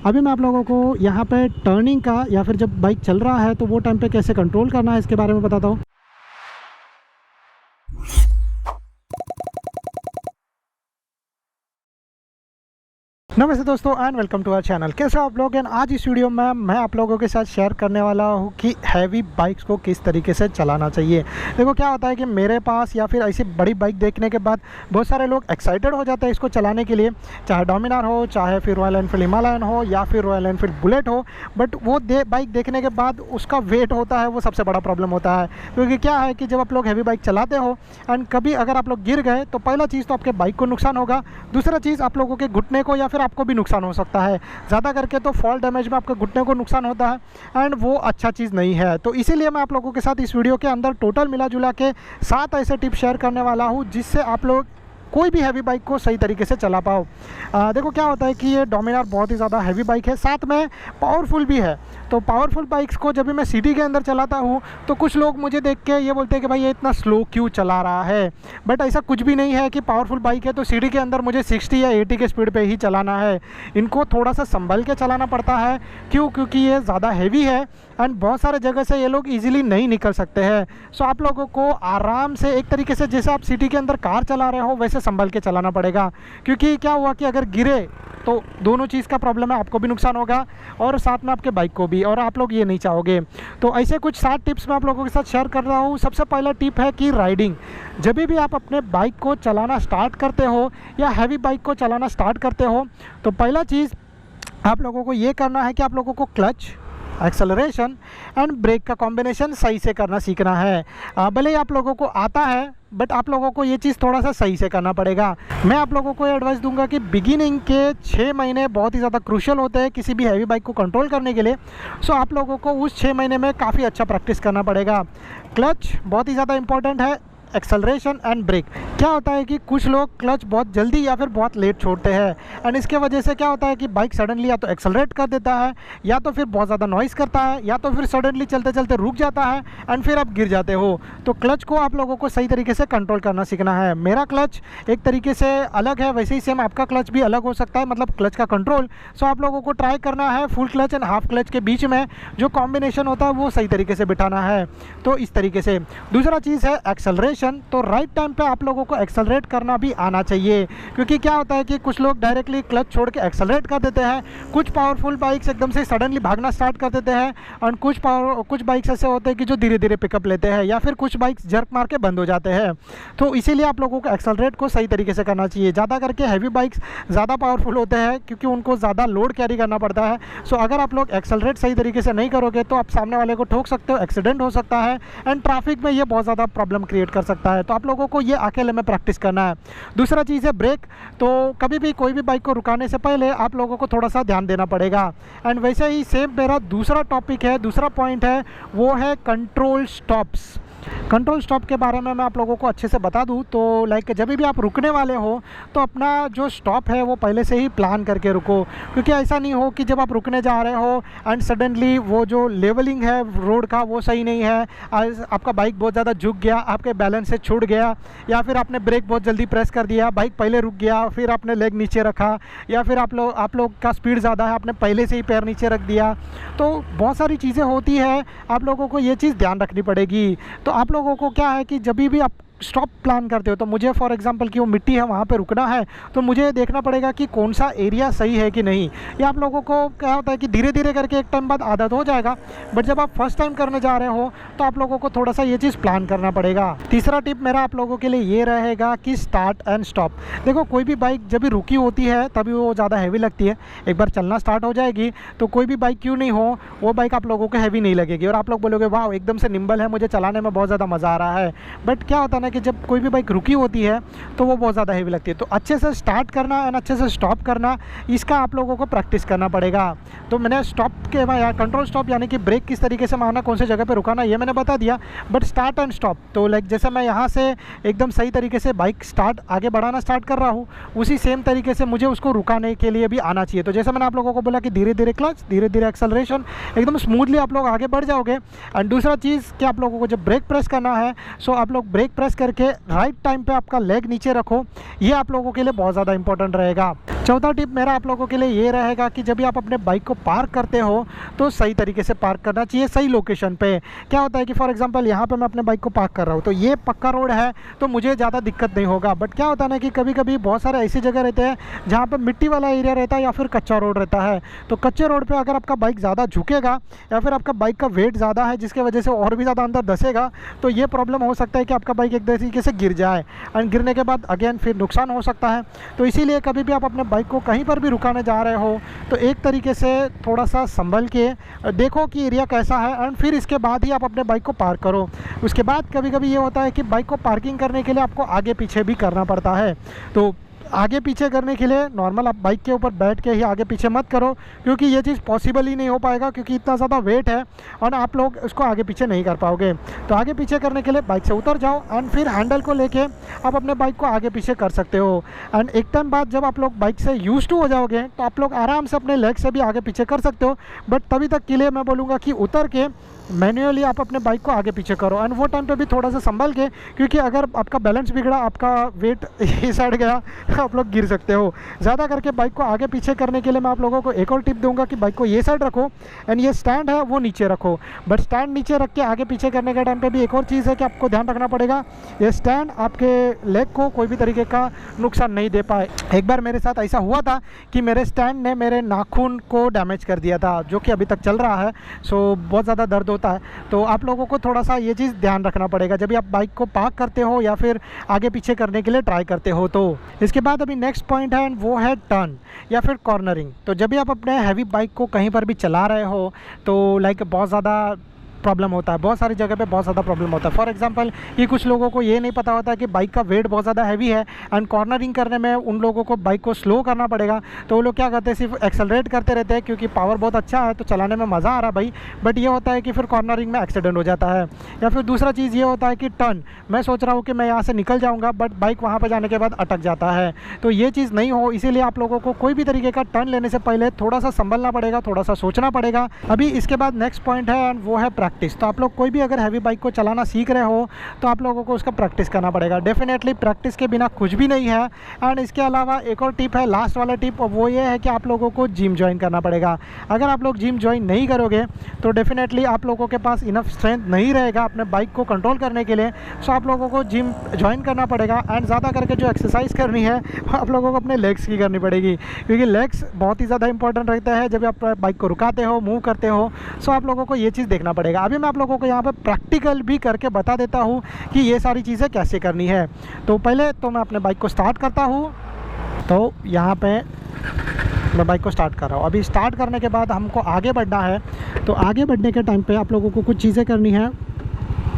अभी मैं आप लोगों को यहाँ पे टर्निंग का या फिर जब बाइक चल रहा है तो वो टाइम पे कैसे कंट्रोल करना है इसके बारे में बताता हूँ। नमस्ते दोस्तों and welcome to our channel. कैसे आप लोग हैं? आज इस वीडियो में मैं आप लोगों के साथ शेयर करने वाला हूं कि हैवी बाइक्स को किस तरीके से चलाना चाहिए। देखो क्या होता है कि मेरे पास या फिर ऐसी बड़ी बाइक देखने के बाद बहुत सारे लोग एक्साइटेड हो जाते हैं इसको चलाने के लिए, चाहे डोमिनार हो, चाहे फिर रॉयल एनफील्ड हिमालयन हो या फिर रॉयल एनफील्ड बुलेट हो। बट वो बाइक देखने के बाद उसका वेट होता है, वो सबसे बड़ा प्रॉब्लम होता है। क्योंकि क्या है कि जब आप लोग हैवी बाइक चलाते हो एंड कभी अगर आप लोग गिर गए तो पहला चीज़ तो आपके बाइक को नुकसान होगा, दूसरा चीज़ आप लोगों के घुटने को या फिर आपको भी नुकसान हो सकता है। ज़्यादा करके तो फॉल डैमेज में आपके घुटने को नुकसान होता है एंड वो अच्छा चीज़ नहीं है। तो इसीलिए मैं आप लोगों के साथ इस वीडियो के अंदर टोटल मिला जुला के 7 ऐसे टिप्स शेयर करने वाला हूँ जिससे आप लोग कोई भी हैवी बाइक को सही तरीके से चला पाओ। देखो क्या होता है कि ये डोमिनार बहुत ही ज़्यादा हैवी बाइक है, साथ में पावरफुल भी है। तो पावरफुल बाइक्स को जब भी मैं सिटी के अंदर चलाता हूँ तो कुछ लोग मुझे देख के ये बोलते हैं कि भाई ये इतना स्लो क्यों चला रहा है। बट ऐसा कुछ भी नहीं है कि पावरफुल बाइक है तो सिटी के अंदर मुझे 60 या 80 के स्पीड पे ही चलाना है। इनको थोड़ा सा संभल के चलाना पड़ता है। क्योंकि ये ज़्यादा हैवी है एंड बहुत सारे जगह से ये लोग ईजिली नहीं निकल सकते हैं। सो आप लोगों को आराम से एक तरीके से जैसे आप सिटी के अंदर कार चला रहे हो वैसे संभल के चलाना पड़ेगा। क्योंकि क्या हुआ कि अगर गिरे तो दोनों चीज़ का प्रॉब्लम है, आपको भी नुकसान होगा और साथ में आपके बाइक को भी, और आप लोग ये नहीं चाहोगे। तो ऐसे कुछ 7 टिप्स मैं आप लोगों के साथ शेयर कर रहा हूँ। सबसे पहला टिप है कि राइडिंग। जब भी आप अपने बाइक को चलाना स्टार्ट करते हो या हैवी बाइक को चलाना स्टार्ट करते हो तो पहला चीज़ आप लोगों को ये करना है कि आप लोगों को क्लच, एक्सेलरेशन एंड ब्रेक का कॉम्बिनेशन सही से करना सीखना है। भले ही आप लोगों को आता है बट आप लोगों को ये चीज़ थोड़ा सा सही से करना पड़ेगा। मैं आप लोगों को एडवाइस दूंगा कि बिगिनिंग के 6 महीने बहुत ही ज़्यादा क्रूशियल होते हैं किसी भी हैवी बाइक को कंट्रोल करने के लिए। सो आप लोगों को उस 6 महीने में काफ़ी अच्छा प्रैक्टिस करना पड़ेगा। क्लच बहुत ही ज़्यादा इंपॉर्टेंट है, एक्सेलरेशन एंड ब्रेक। क्या होता है कि कुछ लोग क्लच बहुत जल्दी या फिर बहुत लेट छोड़ते हैं एंड इसके वजह से क्या होता है कि बाइक सडनली या तो एक्सेलरेट कर देता है या तो फिर बहुत ज़्यादा नॉइज़ करता है या तो फिर सडनली चलते चलते रुक जाता है एंड फिर आप गिर जाते हो। तो क्लच को आप लोगों को सही तरीके से कंट्रोल करना सीखना है। मेरा क्लच एक तरीके से अलग है, वैसे ही सेम आपका क्लच भी अलग हो सकता है, मतलब क्लच का कंट्रोल। सो आप लोगों को ट्राई करना है full clutch and half clutch के बीच में जो कॉम्बिनेशन होता है वो सही तरीके से बिठाना है। तो इस तरीके से दूसरा चीज़ है एक्सेलरेशन। तो राइट टाइम पे आप लोगों को एक्सेलरेट करना भी आना चाहिए। क्योंकि क्या होता है कि कुछ लोग डायरेक्टली क्लच छोड़ के एक्सेलरेट कर देते हैं, कुछ पावरफुल बाइक्स एकदम से सडनली भागना स्टार्ट कर देते हैं और कुछ बाइक्स ऐसे होते हैं कि जो धीरे धीरे पिकअप लेते हैं या फिर कुछ बाइक्स जर्क मार के बंद हो जाते हैं। तो इसीलिए आप लोगों को एक्सेलरेट को सही तरीके से करना चाहिए। ज़्यादा करके हैवी बाइक्स ज़्यादा पावरफुल होते हैं क्योंकि उनको ज़्यादा लोड कैरी करना पड़ता है। सो अगर आप लोग एक्सेलरेट सही तरीके से नहीं करोगे तो आप सामने वाले को ठोक सकते हो, एक्सीडेंट हो सकता है एंड ट्रैफिक में ये बहुत ज़्यादा प्रॉब्लम क्रिएट कर सकता है। तो आप लोगों को ये अकेले में प्रैक्टिस करना है। दूसरा चीज़ है ब्रेक। तो कभी भी कोई भी बाइक को रुकाने से पहले आप लोगों को थोड़ा सा ध्यान देना पड़ेगा। एंड वैसे ही सेम मेरा दूसरा टॉपिक है, दूसरा पॉइंट है वो है कंट्रोल स्टॉप्स। कंट्रोल स्टॉप के बारे में मैं आप लोगों को अच्छे से बता दूं तो लाइक जब भी आप रुकने वाले हो तो अपना जो स्टॉप है वो पहले से ही प्लान करके रुको। क्योंकि ऐसा नहीं हो कि जब आप रुकने जा रहे हो एंड सडनली वो जो लेवलिंग है रोड का वो सही नहीं है, आपका बाइक बहुत ज़्यादा झुक गया, आपके बैलेंस से छूट गया, या फिर आपने ब्रेक बहुत जल्दी प्रेस कर दिया, बाइक पहले रुक गया, फिर आपने लेग नीचे रखा, या फिर आप लोग का स्पीड ज़्यादा है, आपने पहले से ही पैर नीचे रख दिया। तो बहुत सारी चीज़ें होती है, आप लोगों को ये चीज़ ध्यान रखनी पड़ेगी। तो आप लोगों को क्या है कि जब भी आप स्टॉप प्लान करते हो तो मुझे फॉर एग्जांपल कि वो मिट्टी है वहाँ पे रुकना है तो मुझे देखना पड़ेगा कि कौन सा एरिया सही है कि नहीं। या आप लोगों को क्या होता है कि धीरे धीरे करके एक टाइम बाद आदत हो जाएगा, बट जब आप फर्स्ट टाइम करने जा रहे हो तो आप लोगों को थोड़ा सा ये चीज़ प्लान करना पड़ेगा। तीसरा टिप मेरा आप लोगों के लिए ये रहेगा कि स्टार्ट एंड स्टॉप। देखो कोई भी बाइक जब भी रुकी होती है तभी वो ज़्यादा हैवी लगती है, एक बार चलना स्टार्ट हो जाएगी तो कोई भी बाइक क्यों नहीं हो वो बाइक आप लोगों को हैवी नहीं लगेगी और आप लोग बोलोगे वाह एकदम से निम्बल है, मुझे चलाने में बहुत ज़्यादा मज़ा आ रहा है। बट क्या होता है ना कि जब कोई भी बाइक रुकी होती है तो वो बहुत ज़्यादा हैवी लगती है। तो अच्छे से स्टार्ट करना एंड अच्छे से स्टॉप करना, इसका आप लोगों को प्रैक्टिस करना पड़ेगा। तो मैंने स्टॉप के या कंट्रोल स्टॉप यानी कि ब्रेक किस तरीके से मारना, कौन सी जगह पे रुकाना, ये मैंने बता दिया। बट स्टार्ट एंड स्टॉप तो लाइक जैसे मैं यहाँ से एकदम सही तरीके से बाइक आगे बढ़ाना स्टार्ट कर रहा हूँ, उसी सेम तरीके से मुझे उसको रुकाने के लिए भी आना चाहिए। तो जैसे मैंने आप लोगों को बोला कि धीरे धीरे क्लच, धीरे धीरे एक्सेलरेशन, एकदम स्मूथली आप लोग आगे बढ़ जाओगे। एंड दूसरा चीज़ कि आप लोगों को जब ब्रेक प्रेस करना है सो आप लोग ब्रेक प्रेस करके राइट टाइम पे आपका लेग नीचे रखो, ये आप लोगों के लिए बहुत ज़्यादा इंपॉर्टेंट रहेगा। चौथा टिप मेरा आप लोगों के लिए ये रहेगा कि जब भी आप अपने बाइक को पार्क करते हो तो सही तरीके से पार्क करना चाहिए, सही लोकेशन पे। क्या होता है कि फॉर एग्जांपल यहाँ पे मैं अपने बाइक को पार्क कर रहा हूँ तो ये पक्का रोड है तो मुझे ज़्यादा दिक्कत नहीं होगा। बट क्या होता है ना कि कभी कभी बहुत सारे ऐसी जगह रहते हैं जहाँ पर मिट्टी वाला एरिया रहता है या फिर कच्चा रोड रहता है। तो कच्चे रोड पर अगर आपका बाइक ज़्यादा झुकेगा या फिर आपका बाइक का वेट ज़्यादा है जिसकी वजह से और भी ज़्यादा अंदर धंसेगा तो ये प्रॉब्लम हो सकता है कि आपका बाइक एक तरीके से गिर जाए एंड गिरने के बाद अगेन फिर नुकसान हो सकता है। तो इसीलिए कभी भी आप अपने बाइक को कहीं पर भी रुकाने जा रहे हो तो एक तरीके से थोड़ा सा संभल के देखो कि एरिया कैसा है एंड फिर इसके बाद ही आप अपने बाइक को पार्क करो। उसके बाद कभी कभी ये होता है कि बाइक को पार्किंग करने के लिए आपको आगे पीछे भी करना पड़ता है। तो आगे पीछे करने के लिए नॉर्मल आप बाइक के ऊपर बैठ के ही आगे पीछे मत करो क्योंकि ये चीज़ पॉसिबल ही नहीं हो पाएगा क्योंकि इतना ज़्यादा वेट है और आप लोग उसको आगे पीछे नहीं कर पाओगे। तो आगे पीछे करने के लिए बाइक से उतर जाओ एंड फिर हैंडल को लेके आप अपने बाइक को आगे पीछे कर सकते हो। एंड एक टाइम बाद जब आप लोग बाइक से यूज्ड टू हो जाओगे तो आप लोग आराम से अपने लेग से भी आगे पीछे कर सकते हो। बट तभी तक के लिए मैं बोलूँगा कि उतर के मैन्युअली आप अपने बाइक को आगे पीछे करो एंड वो टाइम पे भी थोड़ा सा संभल के क्योंकि अगर आपका बैलेंस बिगड़ा, आपका वेट इस साइड गया तो आप लोग गिर सकते हो। ज़्यादा करके बाइक को आगे पीछे करने के लिए मैं आप लोगों को एक और टिप दूंगा कि बाइक को ये साइड रखो एंड ये स्टैंड है वो नीचे रखो। बट स्टैंड नीचे रख के आगे पीछे करने के टाइम पर भी एक और चीज़ है कि आपको ध्यान रखना पड़ेगा, ये स्टैंड आपके लेग को कोई भी तरीके का नुकसान नहीं दे पाए। एक बार मेरे साथ ऐसा हुआ था कि मेरे स्टैंड ने मेरे नाखून को डैमेज कर दिया था जो कि अभी तक चल रहा है। सो बहुत ज़्यादा दर्द होता है। तो आप लोगों को थोड़ा सा ये चीज़ ध्यान रखना पड़ेगा जब भी आप बाइक को पार्क करते हो या फिर आगे पीछे करने के लिए ट्राई करते हो। तो इसके बाद अभी नेक्स्ट पॉइंट है वो है टर्न या फिर कॉर्नरिंग। तो जब भी आप अपने हैवी बाइक को कहीं पर भी चला रहे हो तो लाइक बहुत ज़्यादा प्रॉब्लम होता है, बहुत सारी जगह पे बहुत ज़्यादा प्रॉब्लम होता है। फॉर एग्जांपल कि कुछ लोगों को ये नहीं पता होता है कि बाइक का वेट बहुत ज़्यादा हैवी है एंड कॉर्नरिंग करने में उन लोगों को बाइक को स्लो करना पड़ेगा। तो वो लोग क्या करते हैं, सिर्फ एक्सेलरेट करते रहते हैं क्योंकि पावर बहुत अच्छा है तो चलाने में मज़ा आ रहा भाई। बट ये होता है कि फिर कॉर्नरिंग में एक्सीडेंट हो जाता है। या फिर दूसरा चीज़ ये होता है कि टर्न, मैं सोच रहा हूँ कि मैं यहाँ से निकल जाऊँगा बट बाइक वहाँ पर जाने के बाद अटक जाता है। तो ये चीज़ नहीं हो, इसीलिए आप लोगों को कोई भी तरीके का टर्न लेने से पहले थोड़ा सा संभलना पड़ेगा, थोड़ा सा सोचना पड़ेगा। अभी इसके बाद नेक्स्ट पॉइंट है एंड वो है प्रैक्टिस। तो आप लोग कोई भी अगर हैवी बाइक को चलाना सीख रहे हो तो आप लोगों को उसका प्रैक्टिस करना पड़ेगा। डेफिनेटली प्रैक्टिस के बिना कुछ भी नहीं है। एंड इसके अलावा एक और टिप है, लास्ट वाला टिप, वो ये है कि आप लोगों को जिम ज्वाइन करना पड़ेगा। अगर आप लोग जिम ज्वाइन नहीं करोगे तो डेफिनेटली आप लोगों के पास इनफ स्ट्रेंथ नहीं रहेगा अपने बाइक को कंट्रोल करने के लिए। सो आप लोगों को जिम ज्वाइन करना पड़ेगा एंड ज़्यादा करके जो एक्सरसाइज करनी है आप लोगों को अपने लेग्स की करनी पड़ेगी क्योंकि लेग्स बहुत ही ज़्यादा इंपॉर्टेंट रहता है जब आप बाइक को रुकाते हो, मूव करते हो। सो आप लोगों को ये चीज़ देखना पड़ेगा। अभी मैं आप लोगों को यहाँ पर प्रैक्टिकल भी करके बता देता हूँ कि ये सारी चीज़ें कैसे करनी है। तो पहले तो मैं अपने बाइक को स्टार्ट करता हूँ। तो यहाँ पे मैं बाइक को स्टार्ट कर रहा हूँ। अभी स्टार्ट करने के बाद हमको आगे बढ़ना है। तो आगे बढ़ने के टाइम पे आप लोगों को कुछ चीज़ें करनी है।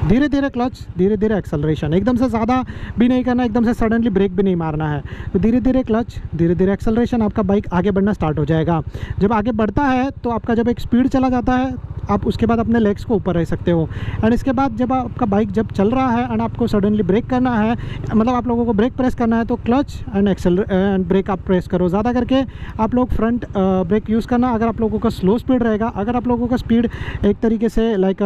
धीरे धीरे क्लच, धीरे धीरे एक्सेलरेशन, एकदम से ज़्यादा भी नहीं करना, एकदम से सडनली ब्रेक भी नहीं मारना है। तो धीरे धीरे क्लच, धीरे धीरे एक्सेलरेशन, आपका बाइक आगे बढ़ना स्टार्ट हो जाएगा। जब आगे बढ़ता है तो आपका जब एक स्पीड चला जाता है आप उसके बाद अपने लेग्स को ऊपर रह सकते हो। एंड इसके बाद जब आपका बाइक जब चल रहा है एंड आपको सडनली ब्रेक करना है, मतलब आप लोगों को ब्रेक प्रेस करना है, तो क्लच एंड ब्रेक आप प्रेस करो। ज़्यादा करके आप लोग फ्रंट ब्रेक यूज़ करना अगर आप लोगों का स्लो स्पीड रहेगा। अगर आप लोगों का स्पीड एक तरीके से लाइक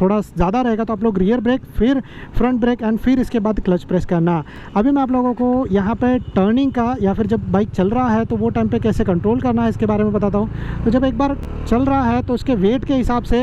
थोड़ा ज़्यादा रहेगा तो आप लोग रियर ब्रेक, फिर फ्रंट ब्रेक एंड फिर इसके बाद क्लच प्रेस करना। अभी मैं आप लोगों को यहाँ पे टर्निंग का या फिर जब बाइक चल रहा है तो वो टाइम पे कैसे कंट्रोल करना है इसके बारे में बताता हूँ। तो जब एक बार चल रहा है तो उसके वेट के हिसाब से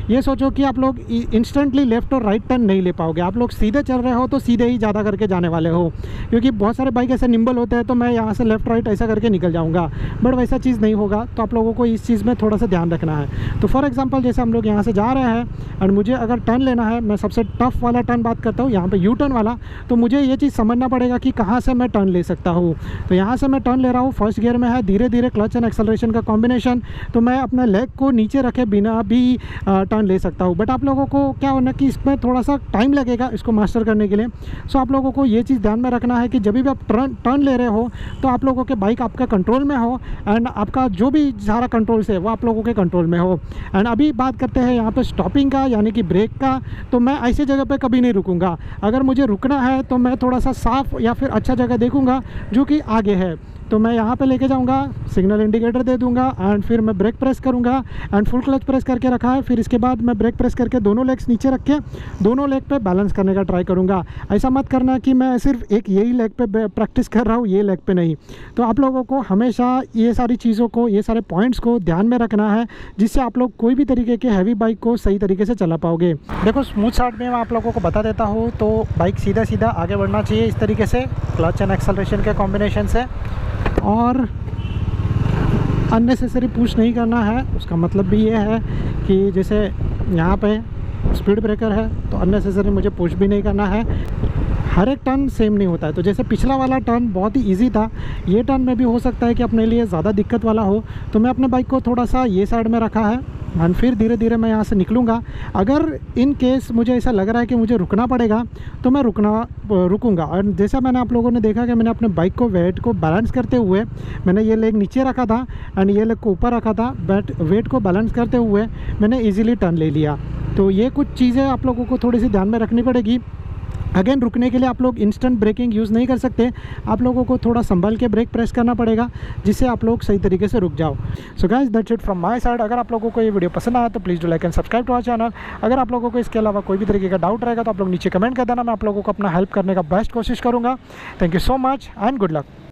ये सोचो कि आप लोग इंस्टेंटली लेफ़्ट और राइट टर्न नहीं ले पाओगे। आप लोग सीधे चल रहे हो तो सीधे ही ज़्यादा करके जाने वाले हो क्योंकि बहुत सारे बाइक ऐसे निम्बल होते हैं तो मैं यहाँ से लेफ़्ट राइट ऐसा करके निकल जाऊँगा, बट वैसा चीज़ नहीं होगा। तो आप लोगों को इस चीज़ में थोड़ा सा ध्यान रखना है। तो फॉर एग्जाम्पल जैसे हम लोग यहाँ से जा रहे हैं और मुझे अगर टर्न लेना है, मैं सबसे टफ वाला टर्न बात करता हूँ यहाँ पे यू टर्न वाला, तो मुझे ये चीज़ समझना पड़ेगा कि कहाँ से मैं टर्न ले सकता हूँ। तो यहाँ से मैं टर्न ले रहा हूँ, फर्स्ट गियर में है, धीरे धीरे क्लच एंड एक्सेलरेशन का कॉम्बिनेशन। तो मैं अपने लेग को नीचे रखे बिना भी टर्न ले सकता हूँ। बट आप लोगों को क्या होना कि इसमें थोड़ा सा टाइम लगेगा इसको मास्टर करने के लिए। सो आप लोगों को ये चीज़ ध्यान में रखना है कि जब भी आप टर्न ले रहे हो तो आप लोगों के बाइक आपका कंट्रोल में हो एंड आपका जो भी सारा कंट्रोल से वो आप लोगों के कंट्रोल में हो। एंड अभी बात करते हैं यहाँ पे स्टॉपिंग का यानी कि ब्रेक का। तो मैं ऐसी जगह पे कभी नहीं रुकूंगा। अगर मुझे रुकना है तो मैं थोड़ा सा साफ़ या फिर अच्छा जगह देखूंगा जो कि आगे है। तो मैं यहाँ पे लेके जाऊँगा, सिग्नल इंडिकेटर दे दूँगा एंड फिर मैं ब्रेक प्रेस करूँगा एंड फुल क्लच प्रेस करके रखा है। फिर इसके बाद मैं ब्रेक प्रेस करके दोनों लेग्स नीचे रख के दोनों लेग पे बैलेंस करने का ट्राई करूँगा। ऐसा मत करना कि मैं सिर्फ एक यही लेग पे प्रैक्टिस कर रहा हूँ, ये लेग पे नहीं। तो आप लोगों को हमेशा ये सारी चीज़ों को, ये सारे पॉइंट्स को ध्यान में रखना है, जिससे आप लोग कोई भी तरीके के हैवी बाइक को सही तरीके से चला पाओगे। देखो स्मूथ स्टार्ट में मैं आप लोगों को बता देता हूँ, तो बाइक सीधा सीधा आगे बढ़ना चाहिए इस तरीके से, क्लच एंड एक्सेलरेशन के कॉम्बिनेशन से, और अननेसेसरी पुश नहीं करना है। उसका मतलब भी ये है कि जैसे यहाँ पे स्पीड ब्रेकर है तो अननेसेसरी मुझे पुश भी नहीं करना है। हर एक टर्न सेम नहीं होता है, तो जैसे पिछला वाला टर्न बहुत ही इजी था, ये टर्न में भी हो सकता है कि अपने लिए ज़्यादा दिक्कत वाला हो। तो मैं अपने बाइक को थोड़ा सा ये साइड में रखा है एंड फिर धीरे धीरे मैं यहाँ से निकलूँगा। अगर इन केस मुझे ऐसा लग रहा है कि मुझे रुकना पड़ेगा तो मैं रुकूँगा। और जैसा मैंने आप लोगों ने देखा कि मैंने अपने बाइक को वेट को बैलेंस करते हुए, मैंने ये लेग नीचे रखा था एंड ये लेग को ऊपर रखा था, बट वेट को बैलेंस करते हुए मैंने ईजिली टर्न ले लिया। तो ये कुछ चीज़ें आप लोगों को थोड़ी सी ध्यान में रखनी पड़ेगी। अगेन रुकने के लिए आप लोग इंस्टेंट ब्रेकिंग यूज़ नहीं कर सकते, आप लोगों को थोड़ा संभल के ब्रेक प्रेस करना पड़ेगा, जिससे आप लोग सही तरीके से रुक जाओ। So guys that's it from my side. अगर आप लोगों को ये वीडियो पसंद आया तो please do like and subscribe to our channel. अगर आप लोगों को इसके अलावा कोई भी तरीके का डाउट रहेगा तो आप लोग नीचे कमेंट कर देना, मैं आप लोगों को अपना हेल्प करने का बेस्ट कोशिश करूँगा। Thank you so much and good luck.